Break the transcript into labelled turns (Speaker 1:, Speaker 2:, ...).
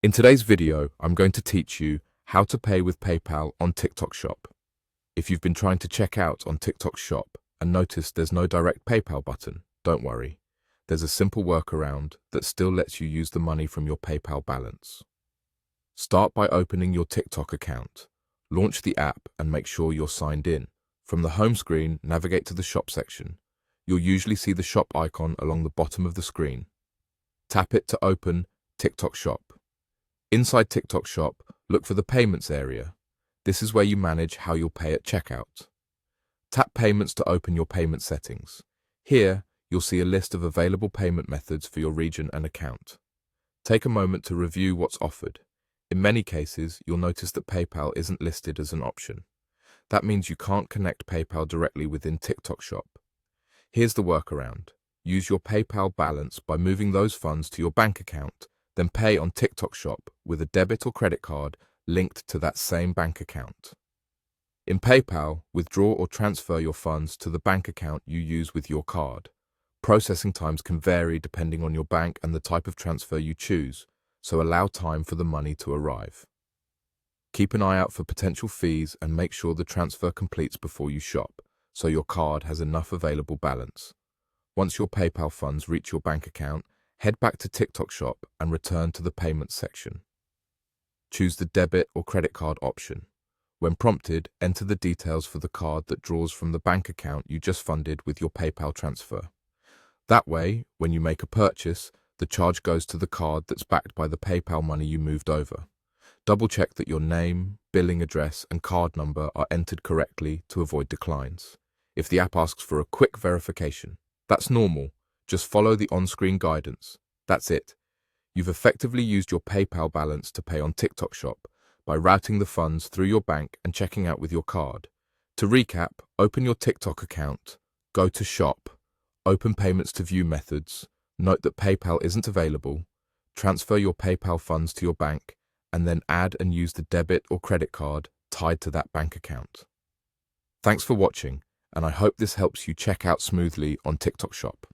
Speaker 1: In today's video, I'm going to teach you how to pay with PayPal on TikTok Shop. If you've been trying to check out on TikTok Shop and noticed there's no direct PayPal button, don't worry. There's a simple workaround that still lets you use the money from your PayPal balance. Start by opening your TikTok account. Launch the app and make sure you're signed in. From the home screen, navigate to the shop section. You'll usually see the shop icon along the bottom of the screen. Tap it to open TikTok Shop. Inside TikTok Shop, look for the Payments area. This is where you manage how you'll pay at checkout. Tap Payments to open your payment settings. Here, you'll see a list of available payment methods for your region and account. Take a moment to review what's offered. In many cases, you'll notice that PayPal isn't listed as an option. That means you can't connect PayPal directly within TikTok Shop. Here's the workaround. Use your PayPal balance by moving those funds to your bank account, then pay on TikTok Shop with a debit or credit card linked to that same bank account. In PayPal, withdraw or transfer your funds to the bank account you use with your card. Processing times can vary depending on your bank and the type of transfer you choose, so allow time for the money to arrive. Keep an eye out for potential fees and make sure the transfer completes before you shop, so your card has enough available balance. Once your PayPal funds reach your bank account, head back to TikTok Shop and return to the Payments section. Choose the debit or credit card option. When prompted, enter the details for the card that draws from the bank account you just funded with your PayPal transfer. That way, when you make a purchase, the charge goes to the card that's backed by the PayPal money you moved over. Double-check that your name, billing address, and card number are entered correctly to avoid declines. If the app asks for a quick verification, that's normal. Just follow the on-screen guidance. That's it. You've effectively used your PayPal balance to pay on TikTok Shop by routing the funds through your bank and checking out with your card. To recap, open your TikTok account, go to Shop, open Payments to view methods, note that PayPal isn't available, transfer your PayPal funds to your bank, and then add and use the debit or credit card tied to that bank account. Thanks for watching, and I hope this helps you check out smoothly on TikTok Shop.